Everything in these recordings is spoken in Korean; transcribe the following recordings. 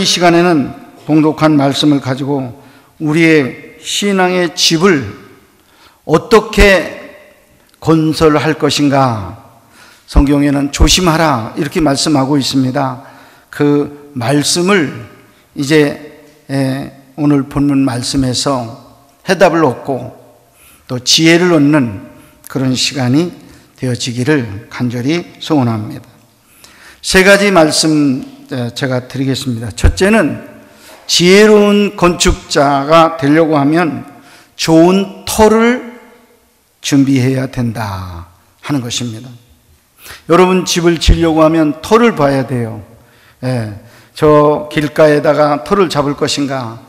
시간에는 봉독한 말씀을 가지고 우리의 신앙의 집을 어떻게 건설할 것인가, 성경에는 조심하라 이렇게 말씀하고 있습니다. 그 말씀을 이제 오늘 본문 말씀에서 해답을 얻고 또 지혜를 얻는 그런 시간이 되어지기를 간절히 소원합니다. 세 가지 말씀 제가 드리겠습니다. 첫째는 지혜로운 건축자가 되려고 하면 좋은 터를 준비해야 된다 하는 것입니다. 여러분 집을 지으려고 하면 터를 봐야 돼요. 저 길가에다가 터를 잡을 것인가,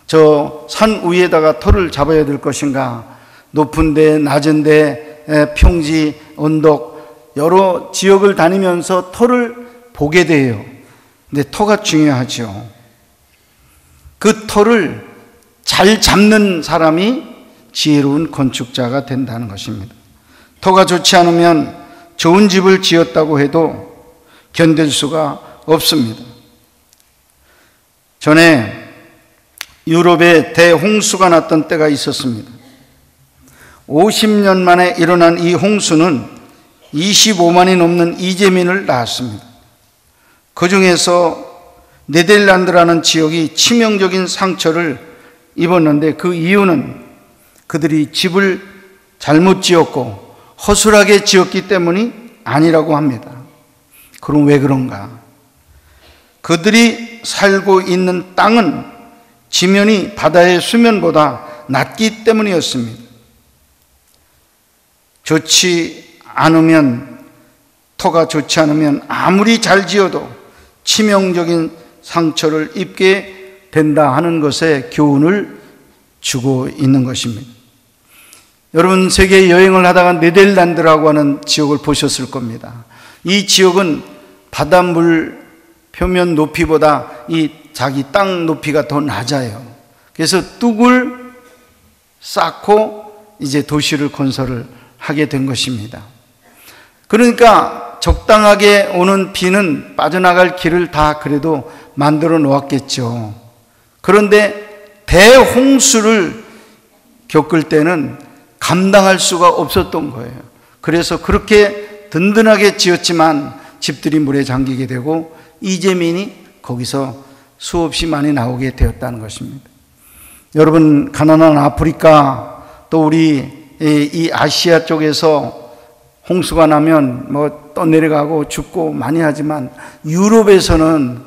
저 산 위에다가 터를 잡아야 될 것인가, 높은 데 낮은 데 평지 언덕 여러 지역을 다니면서 터를 보게 돼요. 근데 터가 중요하죠. 그 터를 잘 잡는 사람이 지혜로운 건축자가 된다는 것입니다. 터가 좋지 않으면 좋은 집을 지었다고 해도 견딜 수가 없습니다. 전에 유럽에 대홍수가 났던 때가 있었습니다. 50년 만에 일어난 이 홍수는 25만이 넘는 이재민을 낳았습니다. 그 중에서 네덜란드라는 지역이 치명적인 상처를 입었는데 그 이유는 그들이 집을 잘못 지었고 허술하게 지었기 때문이 아니라고 합니다. 그럼 왜 그런가? 그들이 살고 있는 땅은 지면이 바다의 수면보다 낮기 때문이었습니다. 좋지 않으면, 터가 좋지 않으면 아무리 잘 지어도 치명적인 상처를 입게 된다 하는 것에 교훈을 주고 있는 것입니다. 여러분 세계 여행을 하다가 네덜란드라고 하는 지역을 보셨을 겁니다. 이 지역은 바닷물 표면 높이보다 이 자기 땅 높이가 더 낮아요. 그래서 뚝을 쌓고 이제 도시를 건설을 하게 된 것입니다. 그러니까 적당하게 오는 비는 빠져나갈 길을 다 그래도 만들어 놓았겠죠. 그런데 대홍수를 겪을 때는 감당할 수가 없었던 거예요. 그래서 그렇게 든든하게 지었지만 집들이 물에 잠기게 되고 이재민이 거기서 수없이 많이 나오게 되었다는 것입니다. 여러분 가난한 아프리카 또 우리 이 아시아 쪽에서 홍수가 나면 뭐 떠내려가고 죽고 많이 하지만 유럽에서는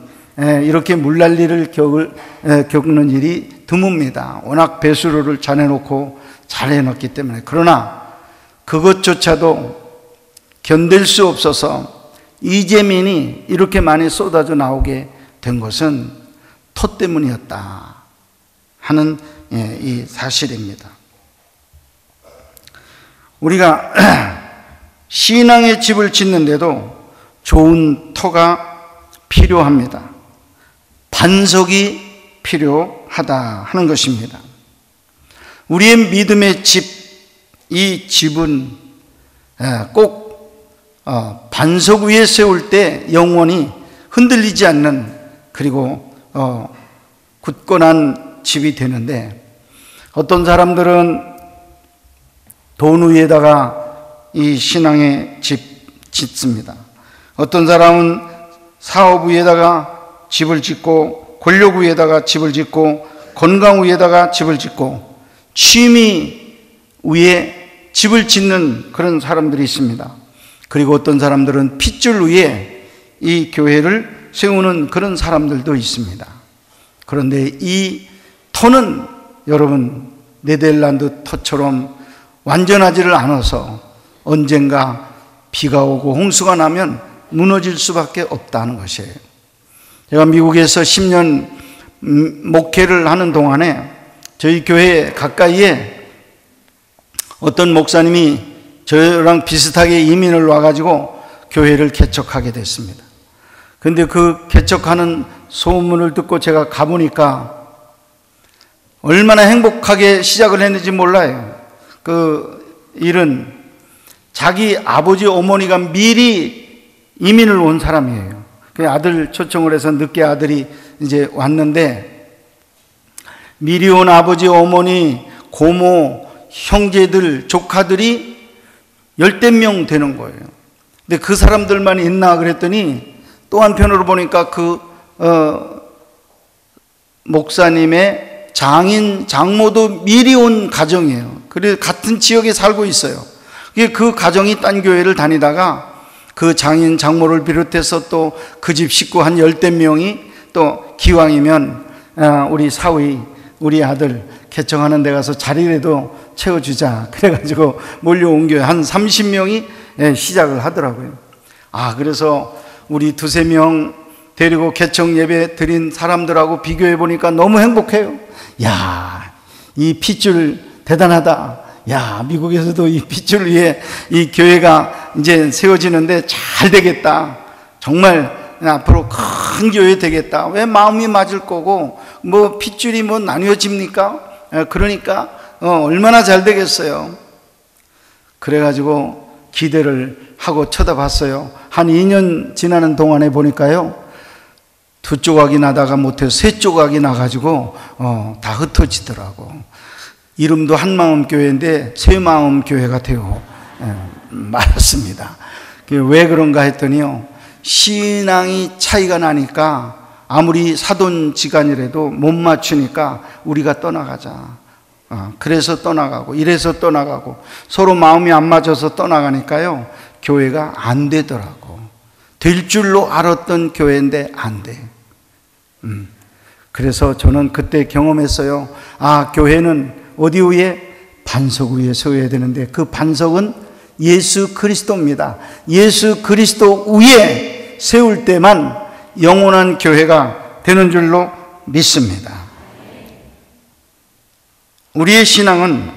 이렇게 물난리를 겪는 일이 드뭅니다. 워낙 배수로를 잘 해놓고 잘 해놨기 때문에. 그러나 그것조차도 견딜 수 없어서 이재민이 이렇게 많이 쏟아져 나오게 된 것은 터 때문이었다 하는 이 사실입니다. 우리가 신앙의 집을 짓는데도 좋은 터가 필요합니다. 반석이 필요하다 하는 것입니다. 우리의 믿음의 집, 이 집은 꼭 반석 위에 세울 때 영원히 흔들리지 않는, 그리고 굳건한 집이 되는데, 어떤 사람들은 돈 위에다가 이 신앙의 집 짓습니다. 어떤 사람은 사업 위에다가 집을 짓고, 권력 위에다가 집을 짓고, 건강 위에다가 집을 짓고, 취미 위에 집을 짓는 그런 사람들이 있습니다. 그리고 어떤 사람들은 핏줄 위에 이 교회를 세우는 그런 사람들도 있습니다. 그런데 이 터는 여러분 네덜란드 터처럼 완전하지를 않아서 언젠가 비가 오고 홍수가 나면 무너질 수밖에 없다는 것이에요. 제가 미국에서 10년 목회를 하는 동안에 저희 교회 가까이에 어떤 목사님이 저랑 비슷하게 이민을 와가지고 교회를 개척하게 됐습니다. 그런데 그 개척하는 소문을 듣고 제가 가보니까 얼마나 행복하게 시작을 했는지 몰라요. 그 일은 자기 아버지 어머니가 미리 이민을 온 사람이에요. 그 아들 초청을 해서 늦게 아들이 이제 왔는데, 미리 온 아버지, 어머니, 고모, 형제들, 조카들이 10명 되는 거예요. 근데 그 사람들만 있나 그랬더니 또 한편으로 보니까 목사님의 장인, 장모도 미리 온 가정이에요. 그래서 같은 지역에 살고 있어요. 그 가정이 딴 교회를 다니다가 그 장인, 장모를 비롯해서 또 그 집 식구 한 10명이 또 기왕이면 우리 사위, 우리 아들 개청하는 데 가서 자리라도 채워주자. 그래가지고 몰려온 교회 한 30명이 시작을 하더라고요. 그래서 우리 2-3명 데리고 개청 예배 드린 사람들하고 비교해 보니까 너무 행복해요. 야, 이 핏줄 대단하다. 야, 미국에서도 이 핏줄 위에 이 교회가 이제 세워지는데 잘 되겠다. 정말 앞으로 큰 교회 되겠다. 왜 마음이 맞을 거고 뭐 핏줄이 뭐 나뉘어집니까? 그러니까 얼마나 잘 되겠어요. 그래가지고 기대를 하고 쳐다봤어요. 한 2년 지나는 동안에 보니까요, 2조각이 나다가 못해서 3조각이 나가지고 다 흩어지더라고. 이름도 한마음교회인데 새마음교회가 되어 말았습니다. 왜 그런가 했더니요, 신앙이 차이가 나니까 아무리 사돈지간이라도 못 맞추니까 우리가 떠나가자. 그래서 떠나가고 이래서 떠나가고 서로 마음이 안 맞아서 떠나가니까요, 교회가 안 되더라고. 될 줄로 알았던 교회인데 안 돼. 그래서 저는 그때 경험했어요. 교회는 어디 위에? 반석 위에 세워야 되는데 그 반석은 예수 그리스도입니다. 예수 그리스도 위에 세울 때만 영원한 교회가 되는 줄로 믿습니다. 우리의 신앙은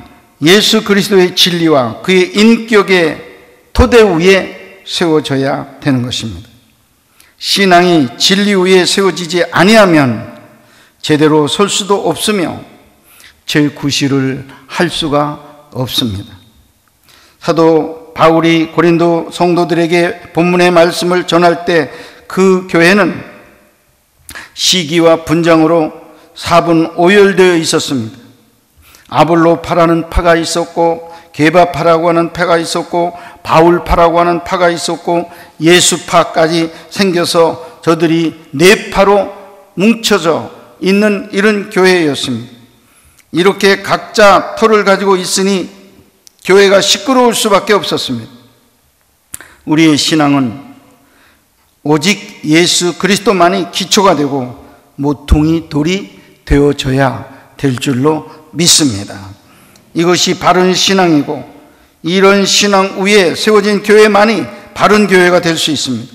예수 그리스도의 진리와 그의 인격의 토대 위에 세워져야 되는 것입니다. 신앙이 진리 위에 세워지지 아니하면 제대로 설 수도 없으며 재구실을 할 수가 없습니다. 사도 바울이 고린도 성도들에게 본문의 말씀을 전할 때 그 교회는 시기와 분장으로 4분 오열되어 있었습니다. 아볼로파라는 파가 있었고, 게바파라고 하는 파가 있었고, 바울파라고 하는 파가 있었고, 예수파까지 생겨서 저들이 4파로 뭉쳐져 있는 이런 교회였습니다. 이렇게 각자 토를 가지고 있으니 교회가 시끄러울 수밖에 없었습니다. 우리의 신앙은 오직 예수 그리스도만이 기초가 되고 모퉁이 돌이 되어져야 될 줄로 믿습니다. 이것이 바른 신앙이고, 이런 신앙 위에 세워진 교회만이 바른 교회가 될 수 있습니다.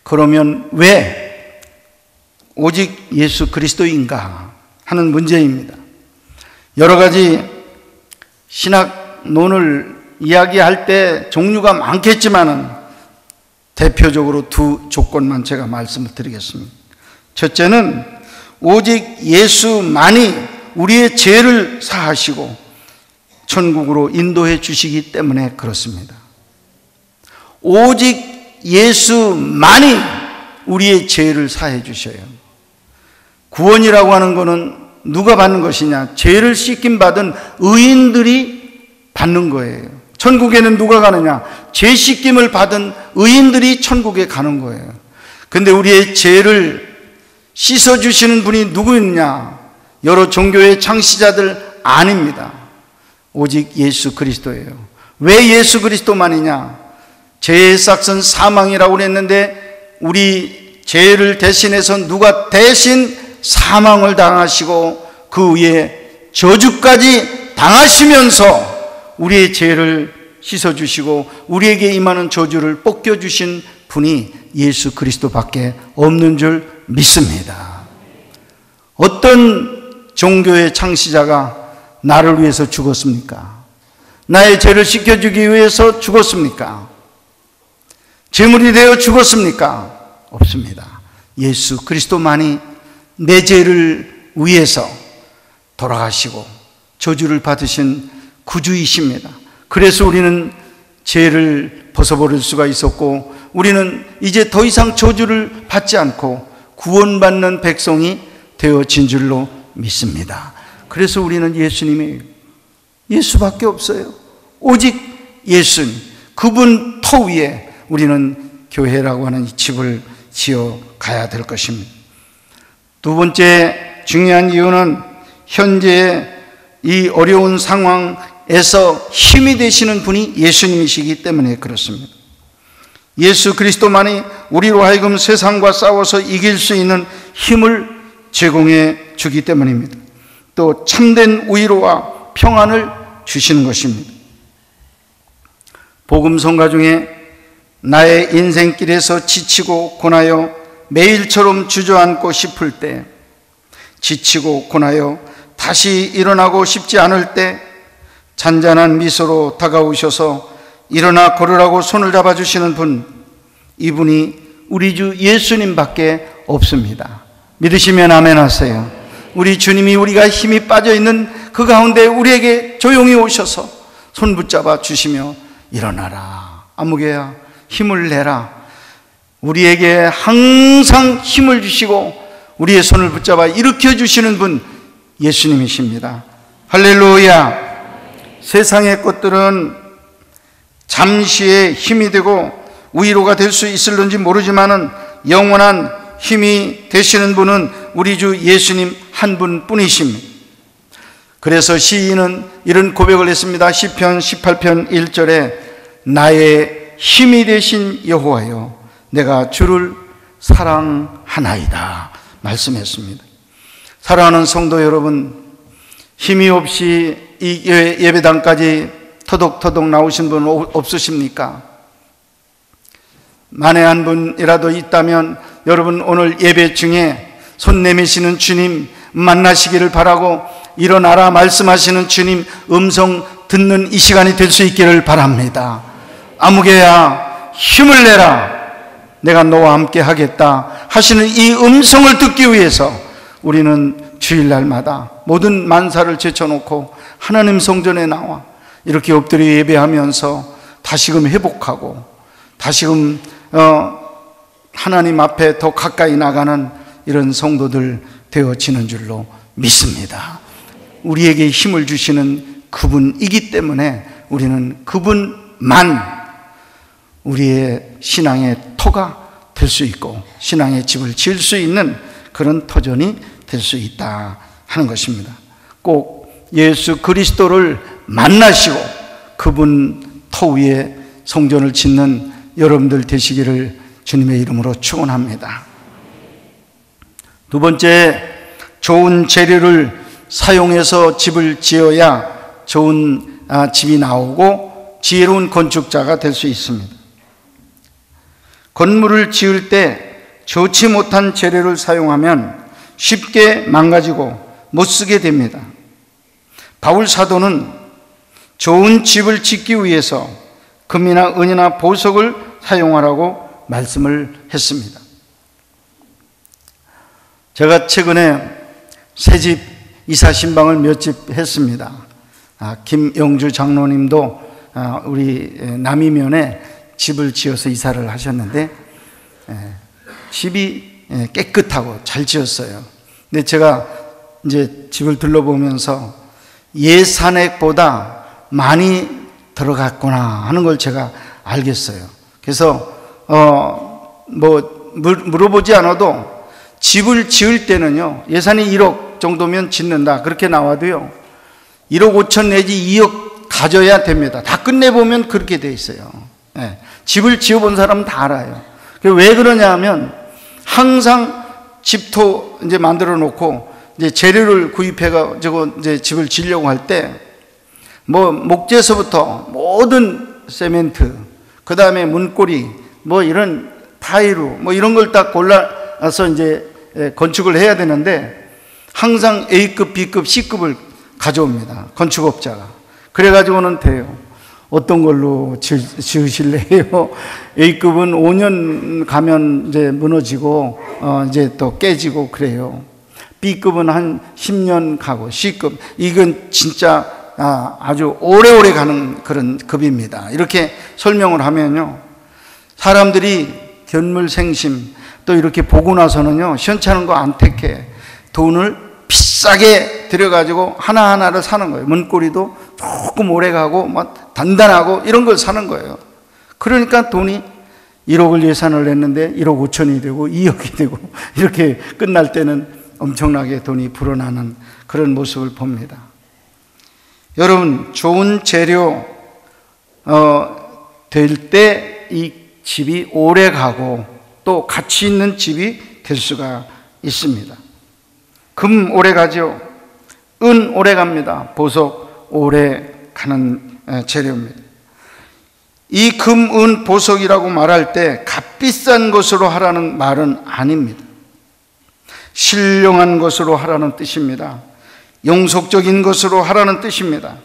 그러면 왜 오직 예수 그리스도인가 하는 문제입니다. 여러 가지 신학론을 이야기할 때 종류가 많겠지만은 대표적으로 2 조건만 제가 말씀을 드리겠습니다. 첫째는 오직 예수만이 우리의 죄를 사하시고 천국으로 인도해 주시기 때문에 그렇습니다. 오직 예수만이 우리의 죄를 사해 주셔요. 구원이라고 하는 것은 누가 받는 것이냐? 죄를 씻김 받은 의인들이 받는 거예요. 천국에는 누가 가느냐? 죄 씻김을 받은 의인들이 천국에 가는 거예요. 근데 우리의 죄를 씻어주시는 분이 누구였냐? 여러 종교의 창시자들 아닙니다. 오직 예수 그리스도예요. 왜 예수 그리스도만이냐? 죄의 싹은 사망이라고 그랬는데 우리 죄를 대신해서 누가 대신 사망을 당하시고 그 위에 저주까지 당하시면서 우리의 죄를 씻어주시고 우리에게 임하는 저주를 벗겨주신 분이 예수 그리스도밖에 없는 줄 믿습니다. 어떤 종교의 창시자가 나를 위해서 죽었습니까? 나의 죄를 씻겨주기 위해서 죽었습니까? 제물이 되어 죽었습니까? 없습니다. 예수 그리스도만이 내 죄를 위해서 돌아가시고 저주를 받으신 구주이십니다. 그래서 우리는 죄를 벗어버릴 수가 있었고 우리는 이제 더 이상 저주를 받지 않고 구원받는 백성이 되어진 줄로 믿습니다. 그래서 우리는 예수님이에요. 예수밖에 없어요. 오직 예수님, 그분 터 위에 우리는 교회라고 하는 집을 지어 가야 될 것입니다. 두 번째 중요한 이유는 현재 이 어려운 상황에서 힘이 되시는 분이 예수님이시기 때문에 그렇습니다. 예수 그리스도만이 우리로 하여금 세상과 싸워서 이길 수 있는 힘을 제공해 주기 때문입니다. 또 참된 위로와 평안을 주시는 것입니다. 복음 성가 중에 나의 인생길에서 지치고 고나여 매일처럼 주저앉고 싶을 때, 지치고 고나여 다시 일어나고 싶지 않을 때 잔잔한 미소로 다가오셔서 일어나 걸으라고 손을 잡아주시는 분, 이분이 우리 주 예수님밖에 없습니다. 믿으시면 아멘 하세요. 우리 주님이 우리가 힘이 빠져있는 그 가운데 우리에게 조용히 오셔서 손 붙잡아 주시며 일어나라, 아무개야 힘을 내라, 우리에게 항상 힘을 주시고 우리의 손을 붙잡아 일으켜 주시는 분 예수님이십니다. 할렐루야. 세상의 것들은 잠시의 힘이 되고 위로가 될 수 있을런지 모르지만은 영원한 힘이 되시는 분은 우리 주 예수님 한 분뿐이십니다. 그래서 시인은 이런 고백을 했습니다. 시편 18편 1절에 나의 힘이 되신 여호와여 내가 주를 사랑하나이다 말씀했습니다. 사랑하는 성도 여러분, 힘이 없이 이 예배당까지 터덕터덕 나오신 분 없으십니까? 만에 한 분이라도 있다면 여러분 오늘 예배 중에 손 내미시는 주님 만나시기를 바라고 일어나라 말씀하시는 주님 음성 듣는 이 시간이 될 수 있기를 바랍니다. 아무개야 힘을 내라, 내가 너와 함께 하겠다 하시는 이 음성을 듣기 위해서 우리는 주일날마다 모든 만사를 제쳐놓고 하나님 성전에 나와 이렇게 엎드려 예배하면서 다시금 회복하고 다시금 하나님 앞에 더 가까이 나가는 이런 성도들 되어지는 줄로 믿습니다. 우리에게 힘을 주시는 그분이기 때문에 우리는 그분만 우리의 신앙의 터가 될 수 있고 신앙의 집을 지을 수 있는 그런 터전이 될 수 있다 하는 것입니다. 꼭 예수 그리스도를 만나시고 그분 터 위에 성전을 짓는 여러분들 되시기를 주님의 이름으로 축원합니다. 두 번째, 좋은 재료를 사용해서 집을 지어야 좋은 집이 나오고 지혜로운 건축자가 될 수 있습니다. 건물을 지을 때 좋지 못한 재료를 사용하면 쉽게 망가지고 못 쓰게 됩니다. 바울 사도는 좋은 집을 짓기 위해서 금이나 은이나 보석을 사용하라고 말씀을 했습니다. 제가 최근에 새집 이사 신방을 몇 집 했습니다. 김영주 장로님도 우리 남이면에 집을 지어서 이사를 하셨는데 집이 깨끗하고 잘 지었어요. 근데 제가 이제 집을 둘러보면서 예산액보다 많이 들어갔구나 하는 걸 제가 알겠어요. 그래서 물어보지 않아도 집을 지을 때는요, 예산이 1억 정도면 짓는다 그렇게 나와도요 1억 5천 내지 2억 가져야 됩니다. 다 끝내보면 그렇게 돼 있어요. 집을 지어본 사람은 다 알아요. 왜 그러냐 하면 항상 집토 이제 만들어 놓고 이제 재료를 구입해가지고 이제 집을 지려고 할 때 목재서부터 모든 세멘트, 그 다음에 문고리, 이런 타일로 이런 걸 딱 골라서 이제 건축을 해야 되는데 항상 A급, B급, C급을 가져옵니다. 건축업자가. 그래가지고는 돼요. 어떤 걸로 지으실래요? A급은 5년 가면 이제 무너지고, 이제 또 깨지고 그래요. B급은 한 10년 가고, C급, 이건 진짜 아주 오래오래 가는 그런 급입니다. 이렇게 설명을 하면요, 사람들이 견물생심, 또 이렇게 보고 나서는요, 시원찮은 거 안 택해. 돈을 비싸게 들여가지고 하나하나를 사는 거예요. 문고리도 조금 오래 가고, 막 단단하고 이런 걸 사는 거예요. 그러니까 돈이 1억을 예산을 냈는데 1억 5천이 되고 2억이 되고 이렇게 끝날 때는 엄청나게 돈이 불어나는 그런 모습을 봅니다. 여러분, 좋은 재료 될 때 이 집이 오래 가고 또 가치 있는 집이 될 수가 있습니다. 금 오래 가죠. 은 오래 갑니다. 보석 오래 가는 재료입니다. 이 금, 은, 보석이라고 말할 때 값비싼 것으로 하라는 말은 아닙니다. 신령한 것으로 하라는 뜻입니다. 영속적인 것으로 하라는 뜻입니다.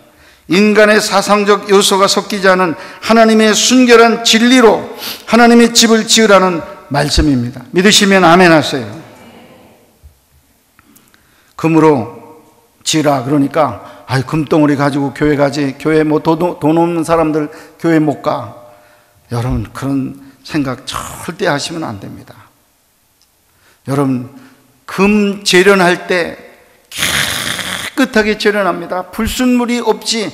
인간의 사상적 요소가 섞이지 않은 하나님의 순결한 진리로 하나님의 집을 지으라는 말씀입니다. 믿으시면 아멘 하세요. 금으로 지으라 그러니까 금덩어리 가지고 교회 가지, 교회 뭐 돈 없는 사람들 교회 못 가. 여러분, 그런 생각 절대 하시면 안 됩니다. 여러분, 금 재련할 때 깨끗하게 재련합니다. 불순물이 없이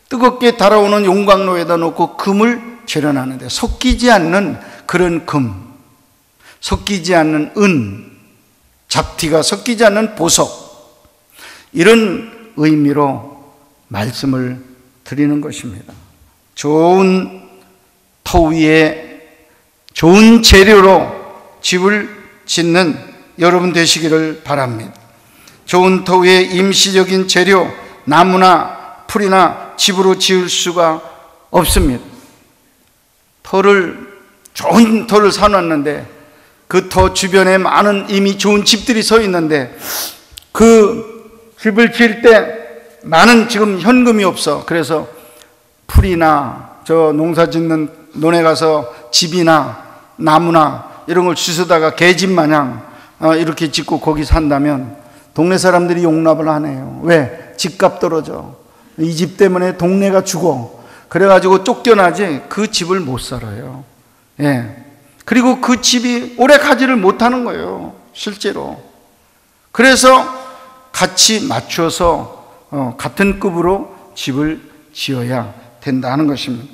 뜨겁게 달아오는 용광로에다 놓고 금을 재련하는데 섞이지 않는 그런 금, 섞이지 않는 은, 잡티가 섞이지 않는 보석, 이런 의미로 말씀을 드리는 것입니다. 좋은 토 위에 좋은 재료로 집을 짓는 여러분 되시기를 바랍니다. 좋은 토 위에 임시적인 재료, 나무나 풀이나 집으로 지을 수가 없습니다. 좋은 터를 사놨는데 그 터 주변에 많은 이미 좋은 집들이 서 있는데 그 집을 지을 때 많은 지금 현금이 없어. 그래서 풀이나 저 농사 짓는 논에 가서 집이나 나무나 이런 걸 주워다가 개집 마냥 이렇게 짓고 거기 산다면 동네 사람들이 용납을 안 해요. 왜? 집값 떨어져. 이 집 때문에 동네가 죽어. 그래가지고 쫓겨나지 그 집을 못 살아요. 예. 그리고 그 집이 오래 가지를 못하는 거예요, 실제로. 그래서 같이 맞춰서 같은 급으로 집을 지어야 된다는 것입니다.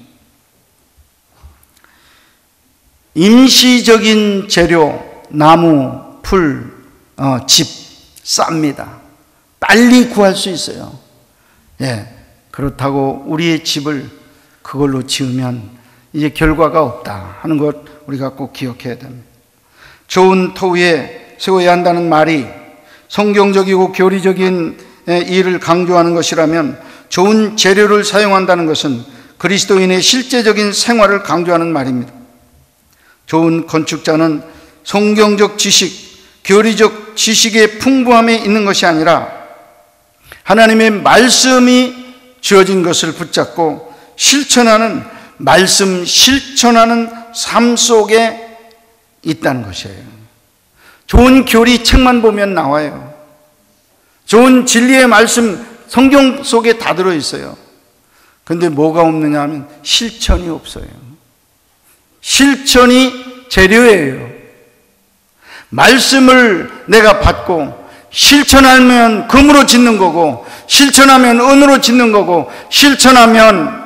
임시적인 재료, 나무, 풀, 집 쌉니다. 빨리 구할 수 있어요. 예, 그렇다고 우리의 집을 그걸로 지으면 이제 결과가 없다 하는 것 우리가 꼭 기억해야 됩니다. 좋은 토 위에 세워야 한다는 말이 성경적이고 교리적인 일을 강조하는 것이라면 좋은 재료를 사용한다는 것은 그리스도인의 실제적인 생활을 강조하는 말입니다. 좋은 건축자는 성경적 지식, 교리적 지식의 풍부함에 있는 것이 아니라 하나님의 말씀이 주어진 것을 붙잡고 실천하는, 말씀 실천하는 삶 속에 있다는 것이에요. 좋은 교리 책만 보면 나와요. 좋은 진리의 말씀 성경 속에 다 들어있어요. 그런데 뭐가 없느냐 하면 실천이 없어요. 실천이 재료예요. 말씀을 내가 받고 실천하면 금으로 짓는 거고, 실천하면 은으로 짓는 거고, 실천하면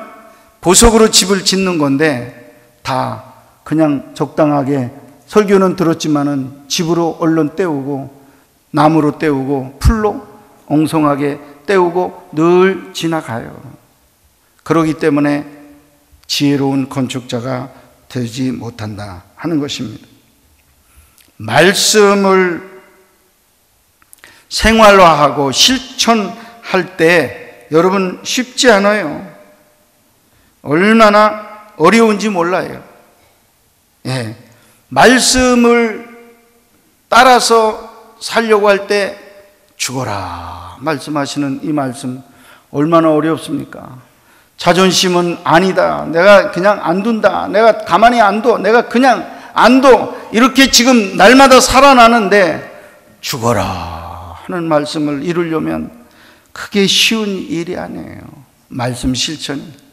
보석으로 집을 짓는 건데 다 그냥 적당하게 설교는 들었지만은 집으로 얼른 때우고 나무로 때우고 풀로 엉성하게 때우고 늘 지나가요. 그러기 때문에 지혜로운 건축자가 되지 못한다 하는 것입니다. 말씀을 생활화하고 실천할 때 여러분 쉽지 않아요. 얼마나 어려운지 몰라요. 예. 말씀을 따라서 살려고 할 때 죽어라 말씀하시는 이 말씀 얼마나 어렵습니까? 자존심은 아니다. 내가 그냥 안 둔다. 내가 가만히 안 둬. 내가 그냥 안 둬. 이렇게 지금 날마다 살아나는데 죽어라 하는 말씀을 이루려면 그게 쉬운 일이 아니에요. 말씀 실천이.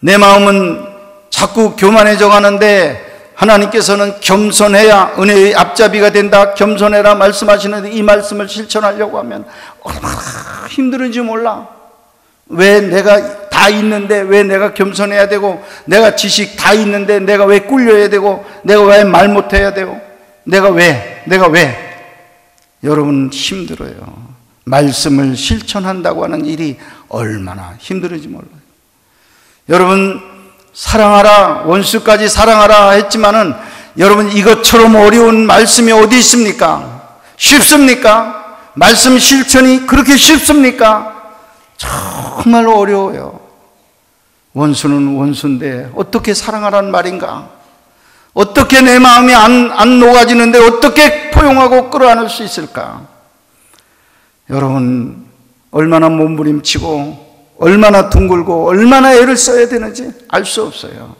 내 마음은 자꾸 교만해져 가는데 하나님께서는 겸손해야 은혜의 앞잡이가 된다, 겸손해라 말씀하시는데 이 말씀을 실천하려고 하면 얼마나 힘들은지 몰라. 왜 내가 다 있는데 왜 내가 겸손해야 되고, 내가 지식 다 있는데 내가 왜 꿀려야 되고, 내가 왜 말 못해야 되고, 내가 왜 여러분 힘들어요. 말씀을 실천한다고 하는 일이 얼마나 힘들은지 몰라요. 여러분 사랑하라, 원수까지 사랑하라 했지만은 여러분 이것처럼 어려운 말씀이 어디 있습니까? 쉽습니까? 말씀 실천이 그렇게 쉽습니까? 정말 어려워요. 원수는 원수인데 어떻게 사랑하라는 말인가? 어떻게 내 마음이 안 녹아지는데 어떻게 포용하고 끌어안을 수 있을까? 여러분 얼마나 몸부림치고 얼마나 둥글고 얼마나 애를 써야 되는지 알 수 없어요.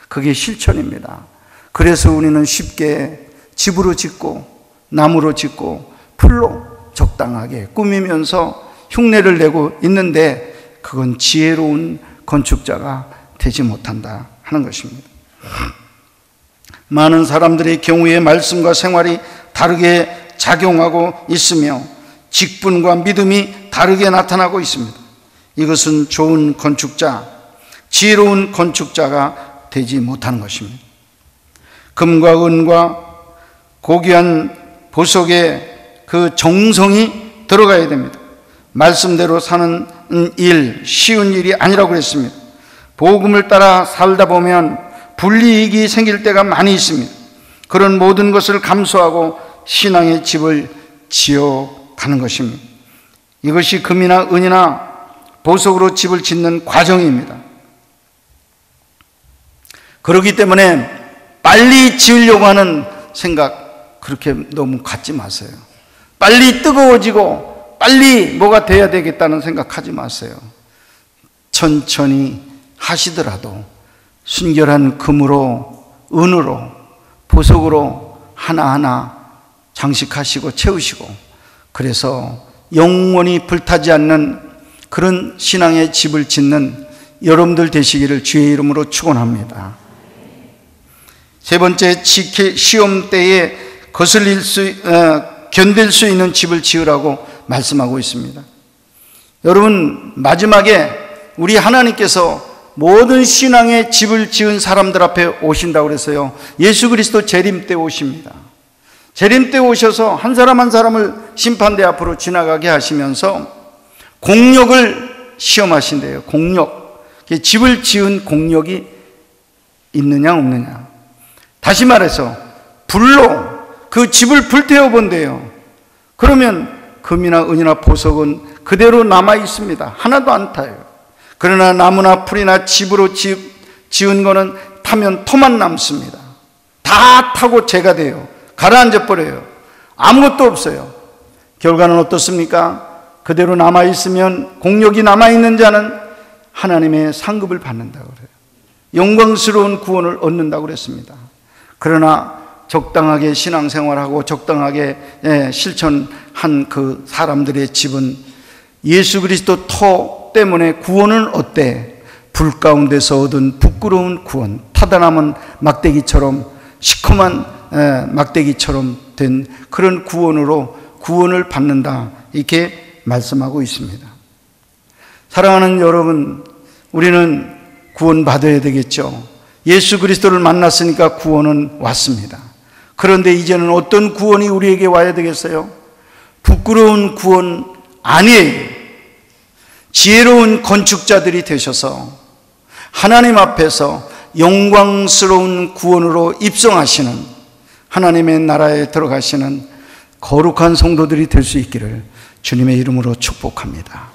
그게 실천입니다. 그래서 우리는 쉽게 집으로 짓고 나무로 짓고 풀로 적당하게 꾸미면서 흉내를 내고 있는데 그건 지혜로운 건축자가 되지 못한다 하는 것입니다. 많은 사람들의 경우에 말씀과 생활이 다르게 작용하고 있으며 직분과 믿음이 다르게 나타나고 있습니다. 이것은 좋은 건축자, 지혜로운 건축자가 되지 못하는 것입니다. 금과 은과 고귀한 보석에 그 정성이 들어가야 됩니다. 말씀대로 사는 일, 쉬운 일이 아니라고 했습니다. 복음을 따라 살다 보면 불이익이 생길 때가 많이 있습니다. 그런 모든 것을 감수하고 신앙의 집을 지어가는 것입니다. 이것이 금이나 은이나 보석으로 집을 짓는 과정입니다. 그렇기 때문에 빨리 지으려고 하는 생각 그렇게 너무 갖지 마세요. 빨리 뜨거워지고 빨리 뭐가 돼야 되겠다는 생각하지 마세요. 천천히 하시더라도 순결한 금으로, 은으로, 보석으로 하나하나 장식하시고 채우시고, 그래서 영원히 불타지 않는 그런 신앙의 집을 짓는 여러분들 되시기를 주의 이름으로 축원합니다. 세 번째, 시험 때에 견딜 수 있는 집을 지으라고 말씀하고 있습니다. 여러분 마지막에 우리 하나님께서 모든 신앙의 집을 지은 사람들 앞에 오신다고 그랬어요. 예수 그리스도 재림 때 오십니다. 재림 때 오셔서 한 사람 한 사람을 심판대 앞으로 지나가게 하시면서 공력을 시험하신대요. 공력. 집을 지은 공력이 있느냐 없느냐. 다시 말해서 불로 그 집을 불태워 본대요. 그러면 금이나 은이나 보석은 그대로 남아 있습니다. 하나도 안 타요. 그러나 나무나 풀이나 집으로 지은 거는 타면 토만 남습니다. 다 타고 재가 돼요. 가라앉아 버려요. 아무것도 없어요. 결과는 어떻습니까? 그대로 남아있으면, 공력이 남아있는 자는 하나님의 상급을 받는다고 그래요. 영광스러운 구원을 얻는다고 그랬습니다. 그러나 적당하게 신앙생활하고 적당하게 실천한 그 사람들의 집은 예수 그리스도 터 때문에 구원은 어때? 불 가운데서 얻은 부끄러운 구원, 타다 남은 막대기처럼, 시커먼 막대기처럼 된 그런 구원으로 구원을 받는다, 이렇게 말씀하고 있습니다. 사랑하는 여러분, 우리는 구원받아야 되겠죠. 예수 그리스도를 만났으니까 구원은 왔습니다. 그런데 이제는 어떤 구원이 우리에게 와야 되겠어요? 부끄러운 구원 아니에요. 지혜로운 건축자들이 되셔서 하나님 앞에서 영광스러운 구원으로 입성하시는, 하나님의 나라에 들어가시는 거룩한 성도들이 될 수 있기를 주님의 이름으로 축복합니다.